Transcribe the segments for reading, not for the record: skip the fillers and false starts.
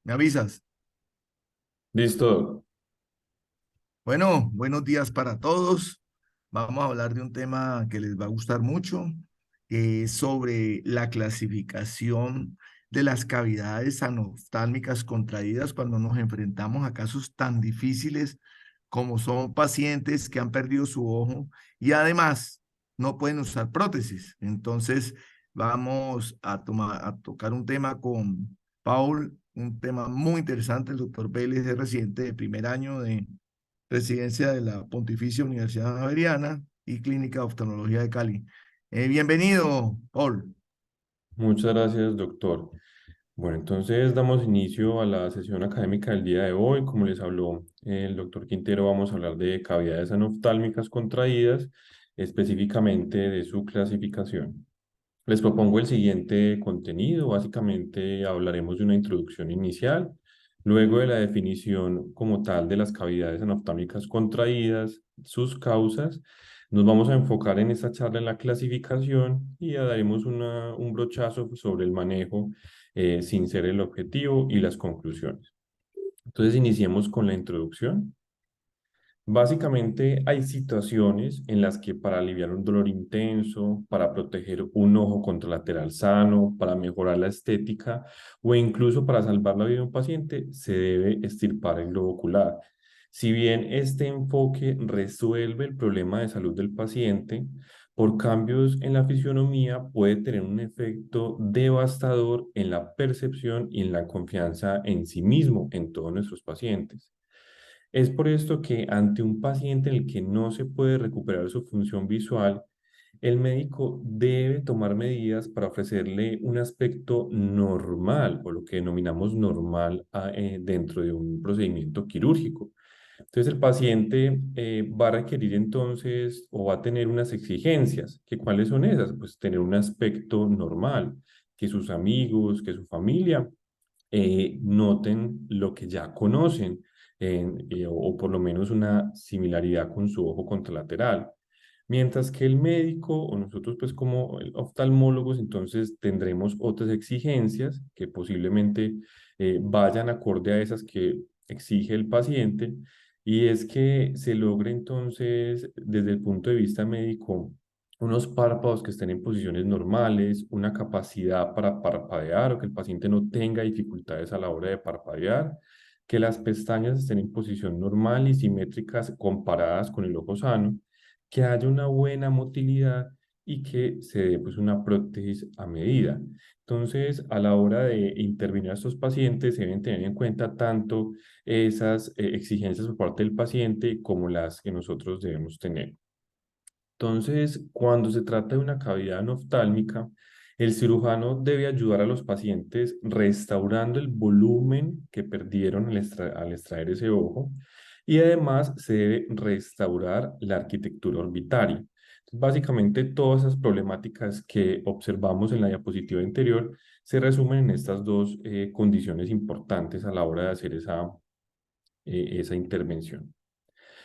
¿Me avisas? Listo. Bueno, buenos días para todos. Vamos a hablar de un tema que les va a gustar mucho, sobre la clasificación de las cavidades anoftálmicas contraídas cuando nos enfrentamos a casos tan difíciles como son pacientes que han perdido su ojo y además no pueden usar prótesis. Entonces, vamos a tocar un tema con Paul, un tema muy interesante. El doctor Vélez es residente de primer año de Presidencia de la Pontificia Universidad Javeriana y Clínica de Oftalmología de Cali. Bienvenido, Paul. Muchas gracias, doctor. Bueno, entonces damos inicio a la sesión académica del día de hoy. Como les habló el doctor Quintero, vamos a hablar de cavidades anoftálmicas contraídas, específicamente de su clasificación. Les propongo el siguiente contenido. Básicamente hablaremos de una introducción inicial, luego de la definición como tal de las cavidades anatómicas contraídas, sus causas. Nos vamos a enfocar en esta charla en la clasificación y ya daremos un brochazo sobre el manejo sin ser el objetivo y las conclusiones. Entonces iniciemos con la introducción. Básicamente hay situaciones en las que para aliviar un dolor intenso, para proteger un ojo contralateral sano, para mejorar la estética o incluso para salvar la vida de un paciente, se debe extirpar el globo ocular. Si bien este enfoque resuelve el problema de salud del paciente, por cambios en la fisionomía puede tener un efecto devastador en la percepción y en la confianza en sí mismo en todos nuestros pacientes. Es por esto que ante un paciente en el que no se puede recuperar su función visual, el médico debe tomar medidas para ofrecerle un aspecto normal o lo que denominamos normal dentro de un procedimiento quirúrgico. Entonces el paciente va a requerir entonces o va a tener unas exigencias. ¿Que cuáles son esas? Pues tener un aspecto normal, que sus amigos, que su familia noten lo que ya conocen o por lo menos una similaridad con su ojo contralateral. Mientras que el médico o nosotros pues como oftalmólogos entonces tendremos otras exigencias que posiblemente vayan acorde a esas que exige el paciente y es que se logre entonces desde el punto de vista médico unos párpados que estén en posiciones normales, una capacidad para parpadear o que el paciente no tenga dificultades a la hora de parpadear, que las pestañas estén en posición normal y simétricas comparadas con el ojo sano, que haya una buena motilidad y que se dé pues una prótesis a medida. Entonces, a la hora de intervenir a estos pacientes, se deben tener en cuenta tanto esas exigencias por parte del paciente como las que nosotros debemos tener. Entonces, cuando se trata de una cavidad anoftálmica, el cirujano debe ayudar a los pacientes restaurando el volumen que perdieron al extraer ese ojo y además se debe restaurar la arquitectura orbitaria. Básicamente, todas esas problemáticas que observamos en la diapositiva anterior se resumen en estas dos condiciones importantes a la hora de hacer esa intervención.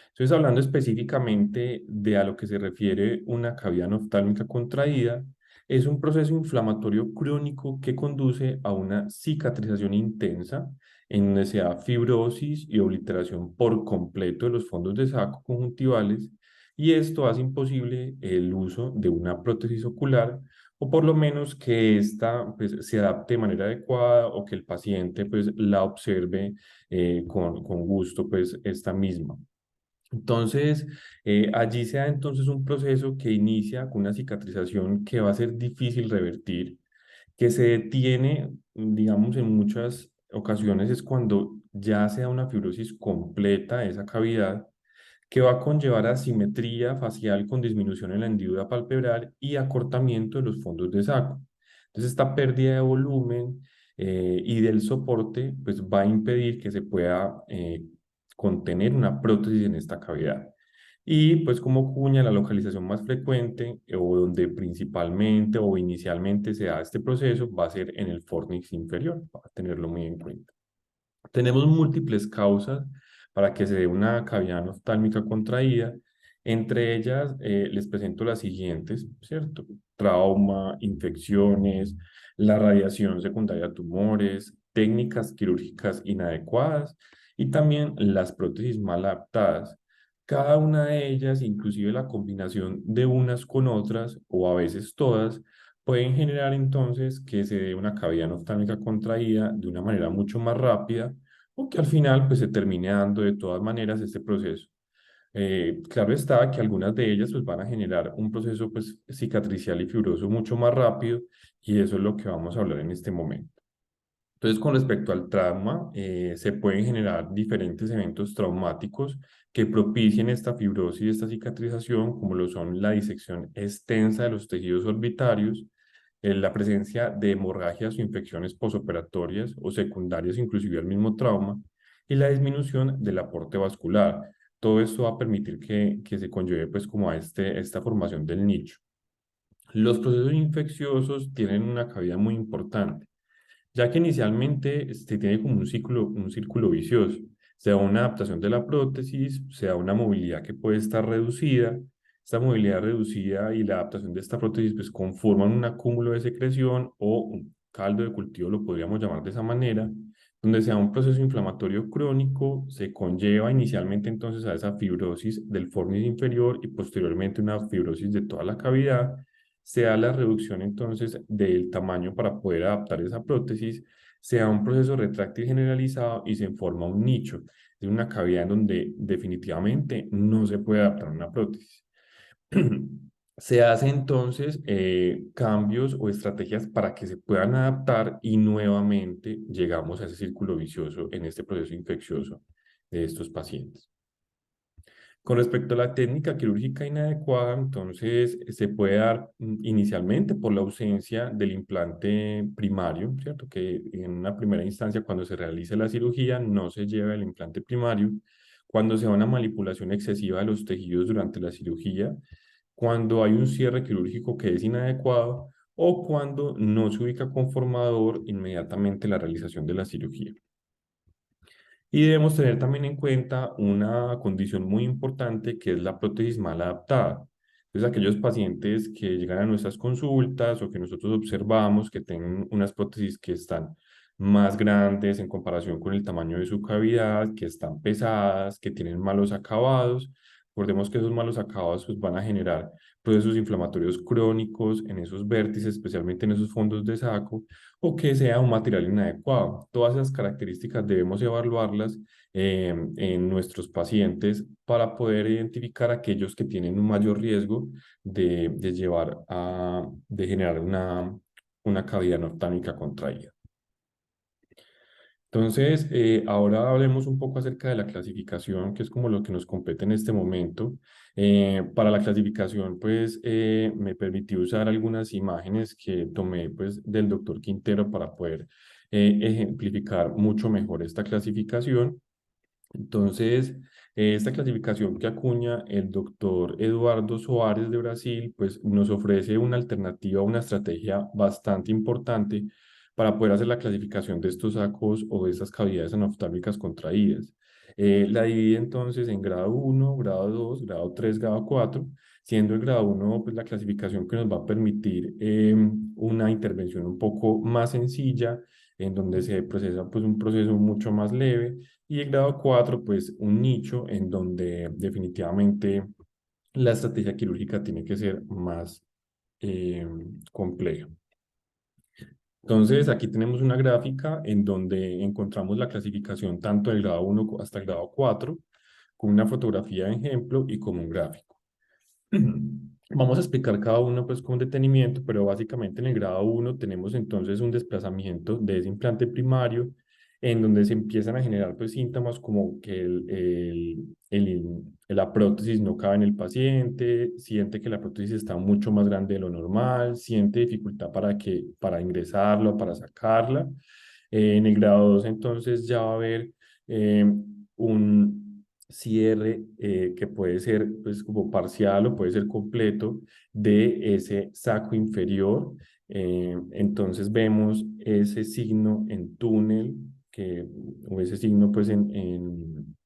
Entonces, hablando específicamente de a lo que se refiere una cavidad oftálmica contraída, es un proceso inflamatorio crónico que conduce a una cicatrización intensa en donde se da fibrosis y obliteración por completo de los fondos de saco conjuntivales y esto hace imposible el uso de una prótesis ocular o por lo menos que ésta pues, se adapte de manera adecuada o que el paciente pues, la observe con gusto pues, esta misma. Entonces, allí se da entonces un proceso que inicia con una cicatrización que va a ser difícil revertir, que se detiene, digamos, en muchas ocasiones es cuando ya se da una fibrosis completa de esa cavidad, que va a conllevar asimetría facial con disminución en la hendidura palpebral y acortamiento de los fondos de saco. Entonces, esta pérdida de volumen y del soporte, pues va a impedir que se pueda contener una prótesis en esta cavidad. Y pues como cuña, la localización más frecuente o donde principalmente o inicialmente se da este proceso va a ser en el fornix inferior, para tenerlo muy en cuenta. Tenemos múltiples causas para que se dé una cavidad oftálmica contraída. Entre ellas, les presento las siguientes, ¿cierto? Trauma, infecciones, la radiación secundaria a tumores, técnicas quirúrgicas inadecuadas y también las prótesis mal adaptadas. Cada una de ellas, inclusive la combinación de unas con otras o a veces todas, pueden generar entonces que se dé una cavidad oftálmica contraída de una manera mucho más rápida o que al final pues se termine dando de todas maneras este proceso. Claro está que algunas de ellas pues van a generar un proceso pues cicatricial y fibroso mucho más rápido y eso es lo que vamos a hablar en este momento. Entonces, con respecto al trauma, se pueden generar diferentes eventos traumáticos que propicien esta fibrosis y esta cicatrización, como lo son la disección extensa de los tejidos orbitarios, la presencia de hemorragias o infecciones posoperatorias o secundarias inclusive al mismo trauma, y la disminución del aporte vascular. Todo esto va a permitir que se conlleve pues como a esta formación del nicho. Los procesos infecciosos tienen una cavidad muy importante ya que inicialmente se tiene como un círculo vicioso. Se da una adaptación de la prótesis, se da una movilidad que puede estar reducida. Esta movilidad reducida y la adaptación de esta prótesis pues conforman un acúmulo de secreción o un caldo de cultivo, lo podríamos llamar de esa manera, donde se da un proceso inflamatorio crónico, se conlleva inicialmente entonces a esa fibrosis del fornis inferior y posteriormente una fibrosis de toda la cavidad, se da la reducción entonces del tamaño para poder adaptar esa prótesis, se da un proceso retráctil generalizado y se forma un nicho de una cavidad en donde definitivamente no se puede adaptar una prótesis. Se hacen entonces cambios o estrategias para que se puedan adaptar y nuevamente llegamos a ese círculo vicioso en este proceso infeccioso de estos pacientes. Con respecto a la técnica quirúrgica inadecuada, entonces se puede dar inicialmente por la ausencia del implante primario, ¿cierto? Que en una primera instancia, cuando se realice la cirugía, no se lleva el implante primario. Cuando se da una manipulación excesiva de los tejidos durante la cirugía, cuando hay un cierre quirúrgico que es inadecuado o cuando no se ubica conformador inmediatamente la realización de la cirugía. Y debemos tener también en cuenta una condición muy importante que es la prótesis mal adaptada. Entonces, aquellos pacientes que llegan a nuestras consultas o que nosotros observamos que tienen unas prótesis que están más grandes en comparación con el tamaño de su cavidad, que están pesadas, que tienen malos acabados, recordemos que esos malos acabados pues, van a generar procesos inflamatorios crónicos en esos vértices, especialmente en esos fondos de saco, o que sea un material inadecuado. Todas esas características debemos evaluarlas en nuestros pacientes para poder identificar aquellos que tienen un mayor riesgo de generar una cavidad aortánica contraída. Entonces, ahora hablemos un poco acerca de la clasificación, que es como lo que nos compete en este momento. Para la clasificación, pues, me permití usar algunas imágenes que tomé, pues, del doctor Quintero para poder ejemplificar mucho mejor esta clasificación. Entonces, esta clasificación que acuña el doctor Eduardo Soares de Brasil, pues nos ofrece una alternativa, una estrategia bastante importante para poder hacer la clasificación de estos sacos o de estas cavidades anaftálmicas contraídas. La divide entonces en grado 1, grado 2, grado 3, grado 4, siendo el grado 1 pues, la clasificación que nos va a permitir una intervención un poco más sencilla, en donde se procesa pues, un proceso mucho más leve y el grado 4, pues un nicho en donde definitivamente la estrategia quirúrgica tiene que ser más compleja. Entonces, aquí tenemos una gráfica en donde encontramos la clasificación tanto del grado 1 hasta el grado 4, con una fotografía de ejemplo y con un gráfico. Vamos a explicar cada uno pues con detenimiento, pero básicamente en el grado 1 tenemos entonces un desplazamiento de ese implante primario en donde se empiezan a generar pues síntomas como que la prótesis no cabe en el paciente, siente que la prótesis está mucho más grande de lo normal, siente dificultad para ingresarla o para sacarla. En el grado 2 entonces ya va a haber un cierre que puede ser pues como parcial o puede ser completo de ese saco inferior. Entonces vemos ese signo en túnel o ese signo pues en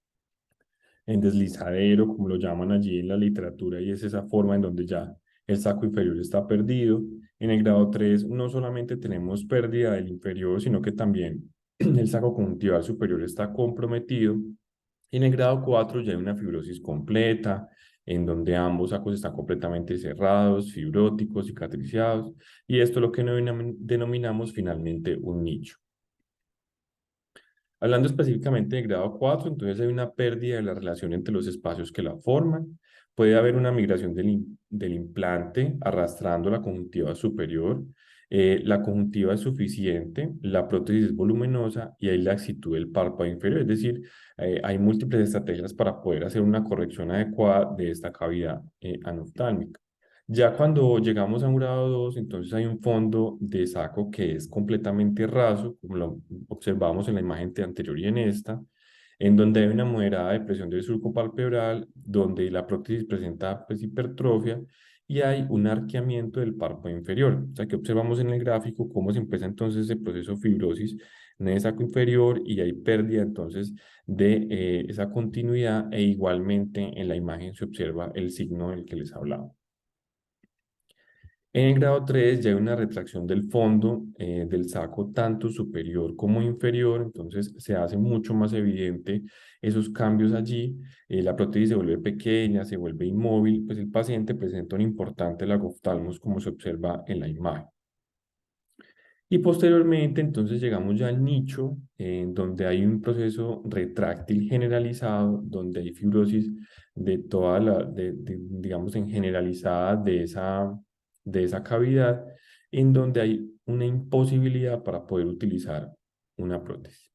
deslizadero, como lo llaman allí en la literatura, y es esa forma en donde ya el saco inferior está perdido. En el grado 3 no solamente tenemos pérdida del inferior, sino que también el saco conjuntival superior está comprometido. Y en el grado 4 ya hay una fibrosis completa, en donde ambos sacos están completamente cerrados, fibróticos, cicatriciados, y esto es lo que denominamos finalmente un nicho. Hablando específicamente de grado 4, entonces hay una pérdida de la relación entre los espacios que la forman. Puede haber una migración del implante arrastrando la conjuntiva superior. La conjuntiva es suficiente, la prótesis es voluminosa y hay laxitud del párpado inferior. Es decir, hay múltiples estrategias para poder hacer una corrección adecuada de esta cavidad anoftálmica. Ya cuando llegamos a un grado 2, entonces hay un fondo de saco que es completamente raso, como lo observamos en la imagen anterior y en esta, en donde hay una moderada depresión del surco palpebral, donde la prótesis presenta pues, hipertrofia y hay un arqueamiento del párpado inferior. O sea, que observamos en el gráfico cómo se empieza entonces ese proceso de fibrosis en el saco inferior y hay pérdida entonces de esa continuidad e igualmente en la imagen se observa el signo del que les hablaba. En el grado 3 ya hay una retracción del fondo del saco, tanto superior como inferior, entonces se hace mucho más evidente esos cambios allí. La prótesis se vuelve pequeña, se vuelve inmóvil, pues el paciente presenta un importante lagoftalmos como se observa en la imagen. Y posteriormente, entonces llegamos ya al nicho, en donde hay un proceso retráctil generalizado, donde hay fibrosis de toda digamos, en generalizada de esa cavidad, en donde hay una imposibilidad para poder utilizar una prótesis.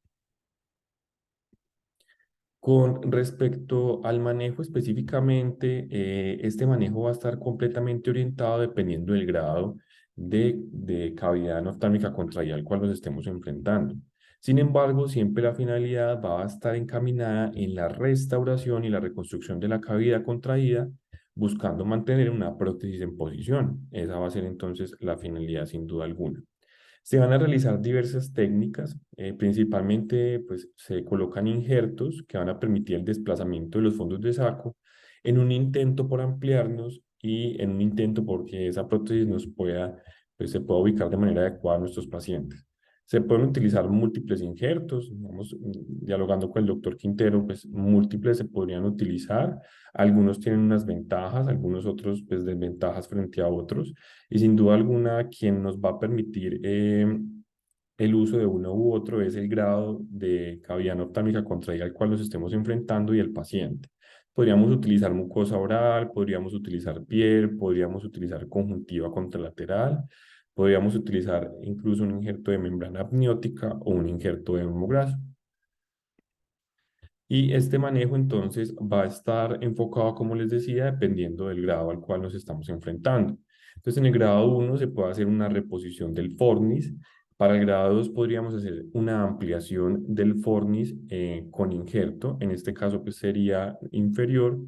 Con respecto al manejo específicamente, este manejo va a estar completamente orientado dependiendo del grado de cavidad anatómica contraída al cual nos estemos enfrentando. Sin embargo, siempre la finalidad va a estar encaminada en la restauración y la reconstrucción de la cavidad contraída, buscando mantener una prótesis en posición. Esa va a ser entonces la finalidad sin duda alguna. Se van a realizar diversas técnicas, principalmente pues, se colocan injertos que van a permitir el desplazamiento de los fondos de saco en un intento por ampliarnos y en un intento porque esa prótesis pues, se pueda ubicar de manera adecuada a nuestros pacientes. Se pueden utilizar múltiples injertos, vamos dialogando con el doctor Quintero, pues múltiples se podrían utilizar, algunos tienen unas ventajas, algunos otros pues desventajas frente a otros. Y sin duda alguna, quien nos va a permitir el uso de uno u otro es el grado de cavidad optámica contraída al cual nos estemos enfrentando y el paciente. Podríamos utilizar mucosa oral, podríamos utilizar piel, podríamos utilizar conjuntiva contralateral, podríamos utilizar incluso un injerto de membrana amniótica o un injerto de hemograso. Y este manejo entonces va a estar enfocado, como les decía, dependiendo del grado al cual nos estamos enfrentando. Entonces, en el grado 1 se puede hacer una reposición del fornis. Para el grado 2 podríamos hacer una ampliación del fornis con injerto. En este caso, pues sería inferior.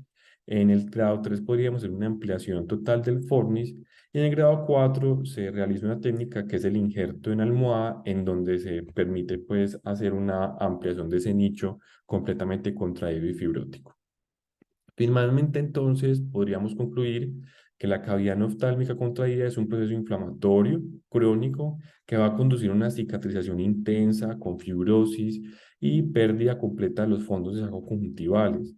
En el grado 3 podríamos hacer una ampliación total del fornis. Y en el grado 4 se realiza una técnica que es el injerto en almohada, en donde se permite pues hacer una ampliación de ese nicho completamente contraído y fibrótico. Finalmente, entonces, podríamos concluir que la cavidad oftálmica contraída es un proceso inflamatorio crónico que va a conducir a una cicatrización intensa con fibrosis y pérdida completa de los fondos de saco conjuntivales.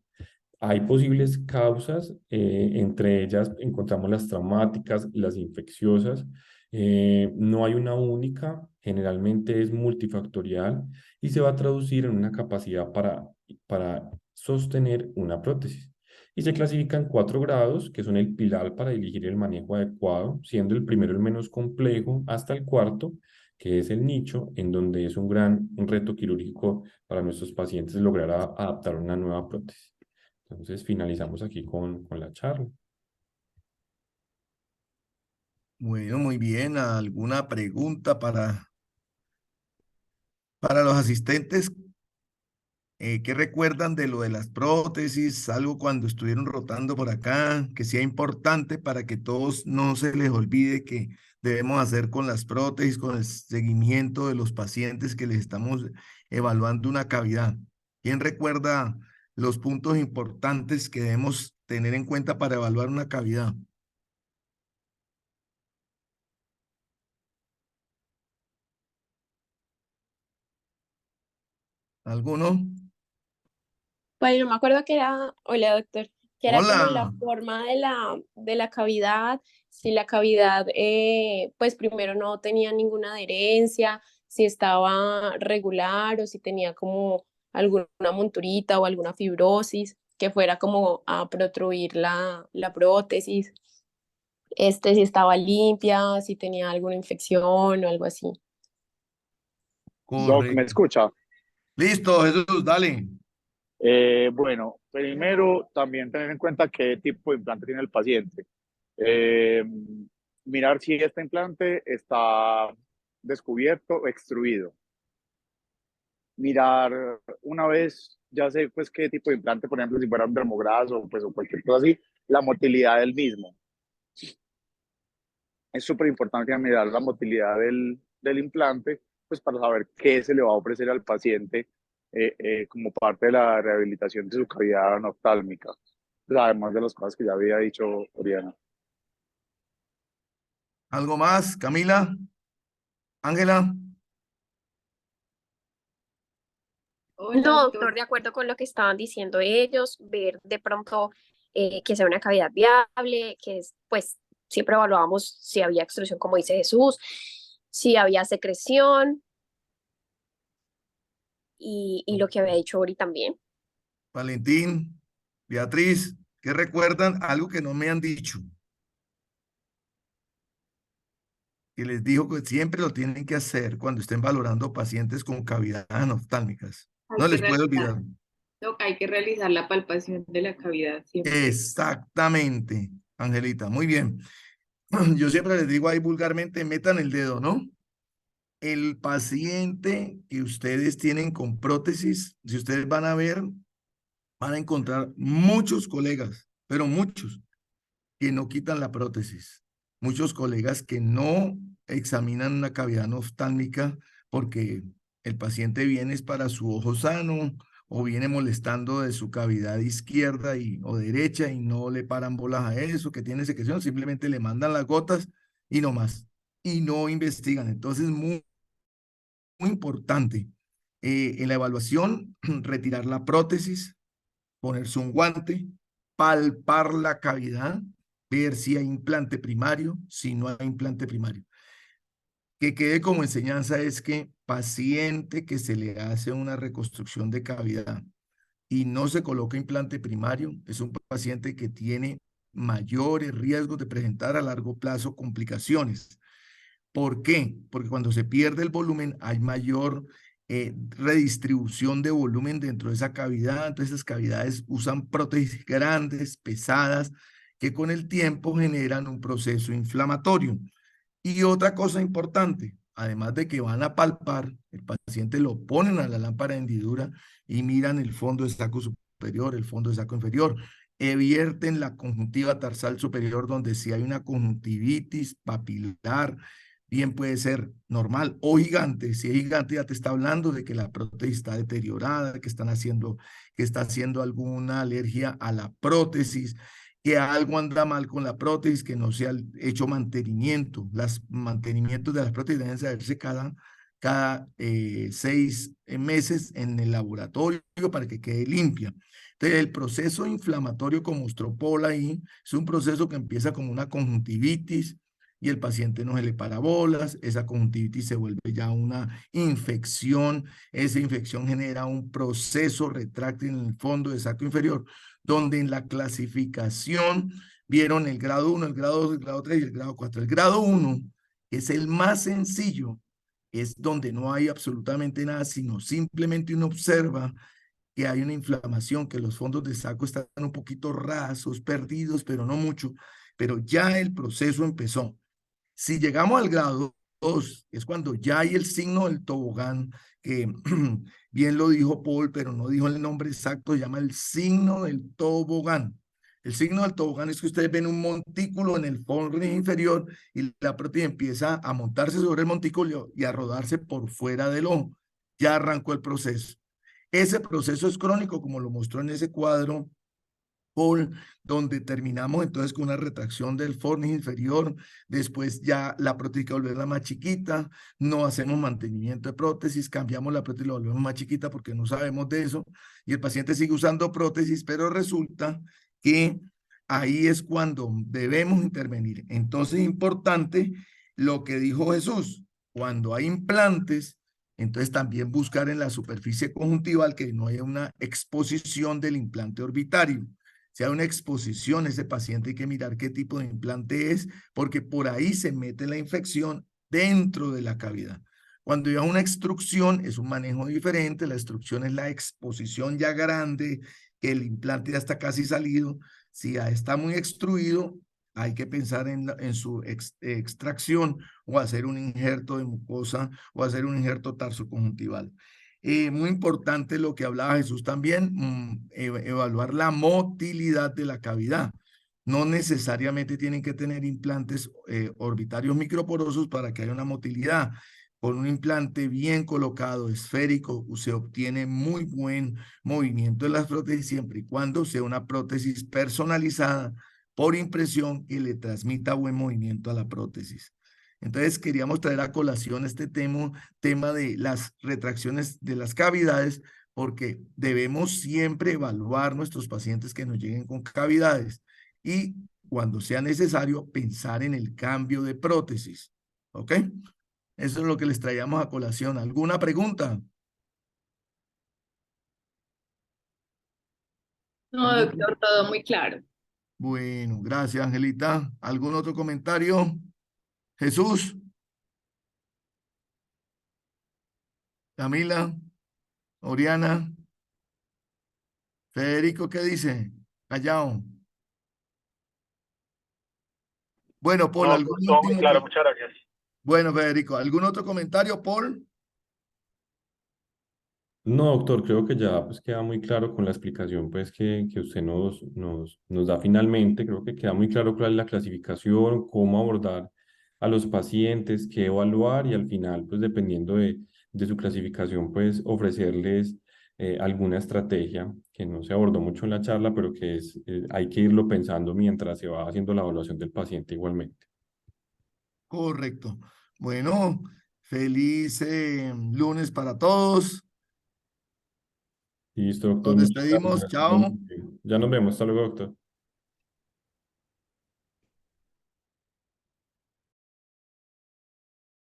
Hay posibles causas, entre ellas encontramos las traumáticas, las infecciosas. No hay una única, generalmente es multifactorial y se va a traducir en una capacidad para sostener una prótesis. Y se clasifican 4 grados, que son el pilar para elegir el manejo adecuado, siendo el primero el menos complejo, hasta el cuarto, que es el nicho, en donde es un reto quirúrgico para nuestros pacientes lograr adaptar una nueva prótesis. Entonces finalizamos aquí con la charla. Bueno, muy bien. ¿Alguna pregunta para los asistentes? ¿Qué recuerdan de lo de las prótesis? Algo cuando estuvieron rotando por acá, que sea importante para que todos no se les olvide que debemos hacer con las prótesis, con el seguimiento de los pacientes que les estamos evaluando una cavidad. ¿Quién recuerda los puntos importantes que debemos tener en cuenta para evaluar una cavidad? ¿Alguno? Pues yo me acuerdo que era, hola doctor, que era como la Hola, forma de la cavidad, si la cavidad pues primero no tenía ninguna adherencia, si estaba regular o si tenía como alguna monturita o alguna fibrosis que fuera como a protruir la prótesis, si estaba limpia, si tenía alguna infección o algo así. Doc, ¿me correcto. escucha? Listo, Jesús, dale. Bueno, primero también tener en cuenta qué tipo de implante tiene el paciente. Eh, Mirar si este implante está descubierto o extruido. Mirar una vez, ya sé pues qué tipo de implante, por ejemplo, si fuera un dermograso pues, o cualquier cosa así, la motilidad del mismo. Es súper importante mirar la motilidad del implante, pues para saber qué se le va a ofrecer al paciente como parte de la rehabilitación de su cavidad oftálmica, pues, además de las cosas que ya había dicho Oriana. ¿Algo más, Camila? Ángela. No, doctor, de acuerdo con lo que estaban diciendo ellos, ver de pronto que sea una cavidad viable, que es, pues siempre evaluábamos si había extrusión, como dice Jesús, si había secreción y lo que había dicho Ori también. Valentín, Beatriz, ¿qué recuerdan? Algo que no me han dicho, que les dijo que siempre lo tienen que hacer cuando estén valorando pacientes con cavidades oftálmicas. Hay No que les puede realizar, olvidar. Doc, hay que realizar la palpación de la cavidad siempre. Exactamente, Angelita, muy bien. Yo siempre les digo ahí vulgarmente, metan el dedo, ¿no? El paciente que ustedes tienen con prótesis, si ustedes van a ver, van a encontrar muchos colegas, pero muchos, que no quitan la prótesis. Muchos colegas que no examinan una cavidad oftálmica porque el paciente viene es para su ojo sano o viene molestando de su cavidad izquierda o derecha y no le paran bolas a eso, que tiene secreción, simplemente le mandan las gotas y no más. Y no investigan. Entonces, muy importante en la evaluación, retirar la prótesis, ponerse un guante, palpar la cavidad, ver si hay implante primario, si no hay implante primario. Que quede como enseñanza es que paciente que se le hace una reconstrucción de cavidad y no se coloca implante primario, es un paciente que tiene mayores riesgos de presentar a largo plazo complicaciones. ¿Por qué? Porque cuando se pierde el volumen hay mayor redistribución de volumen dentro de esa cavidad. Entonces esas cavidades usan prótesis grandes, pesadas, que con el tiempo generan un proceso inflamatorio. Y otra cosa importante, además de que van a palpar, el paciente lo ponen a la lámpara de hendidura y miran el fondo del saco superior, el fondo del saco inferior. Evierten la conjuntiva tarsal superior, donde si hay una conjuntivitis papilar, bien puede ser normal o gigante. Si es gigante, ya te está hablando de que la prótesis está deteriorada, que está haciendo alguna alergia a la prótesis, que algo anda mal con la prótesis, que no se ha hecho mantenimiento. Los mantenimientos de las prótesis deben hacerse cada 6 meses en el laboratorio para que quede limpia. Entonces, el proceso inflamatorio, como mostró Paul ahí, es un proceso que empieza como una conjuntivitis y el paciente no se le para bolas, esa conjuntivitis se vuelve ya una infección, esa infección genera un proceso retráctil en el fondo del saco inferior, donde en la clasificación vieron el grado 1, el grado 2, el grado 3 y el grado 4. El grado 1 es el más sencillo, es donde no hay absolutamente nada, sino simplemente uno observa que hay una inflamación, que los fondos de saco están un poquito rasos, perdidos, pero no mucho, pero ya el proceso empezó. Si llegamos al grado 2, es cuando ya hay el signo del tobogán, que bien lo dijo Paul, pero no dijo el nombre exacto, se llama el signo del tobogán. El signo del tobogán es que ustedes ven un montículo en el fondo inferior y la prótesis empieza a montarse sobre el montículo y a rodarse por fuera del ojo. Ya arrancó el proceso. Ese proceso es crónico, como lo mostró en ese cuadro Paul, donde terminamos entonces con una retracción del fornis inferior, después ya la prótesis que volverla más chiquita, no hacemos mantenimiento de prótesis, cambiamos la prótesis y la volvemos más chiquita porque no sabemos de eso, y el paciente sigue usando prótesis, pero resulta que ahí es cuando debemos intervenir. Entonces es importante lo que dijo Jesús, cuando hay implantes, entonces también buscar en la superficie conjuntival que no haya una exposición del implante orbitario. Si hay una exposición, ese paciente hay que mirar qué tipo de implante es, porque por ahí se mete la infección dentro de la cavidad. Cuando hay una extrusión, es un manejo diferente. La extrusión es la exposición ya grande, que el implante ya está casi salido. Si ya está muy extruido, hay que pensar en su extracción o hacer un injerto de mucosa o hacer un injerto tarsoconjuntival. Muy importante lo que hablaba Jesús también, evaluar la motilidad de la cavidad. No necesariamente tienen que tener implantes orbitarios microporosos para que haya una motilidad. Con un implante bien colocado, esférico, se obtiene muy buen movimiento de las prótesis siempre y cuando sea una prótesis personalizada por impresión que le transmita buen movimiento a la prótesis. Entonces queríamos traer a colación este tema de las retracciones de las cavidades, porque debemos siempre evaluar nuestros pacientes que nos lleguen con cavidades y cuando sea necesario pensar en el cambio de prótesis. ¿Ok? Eso es lo que les traíamos a colación. ¿Alguna pregunta? No, doctor, todo muy claro. Bueno, gracias, Angelita. ¿Algún otro comentario? Jesús, Camila, Oriana, Federico, ¿qué dice? Callao. Bueno, Paul, No, ¿algún todo muy último? claro, muchas gracias. Bueno, Federico, ¿algún otro comentario, Paul? No, doctor, creo que ya pues queda muy claro con la explicación pues que usted nos da finalmente. Creo que queda muy claro cuál es la clasificación, cómo abordar a los pacientes, qué evaluar y al final pues dependiendo de su clasificación pues ofrecerles alguna estrategia que no se abordó mucho en la charla, pero que hay que irlo pensando mientras se va haciendo la evaluación del paciente igualmente. Correcto. Bueno, feliz lunes para todos. Listo, doctor, Nos muchas despedimos. gracias. Chao. Ya nos vemos. Hasta luego, doctor.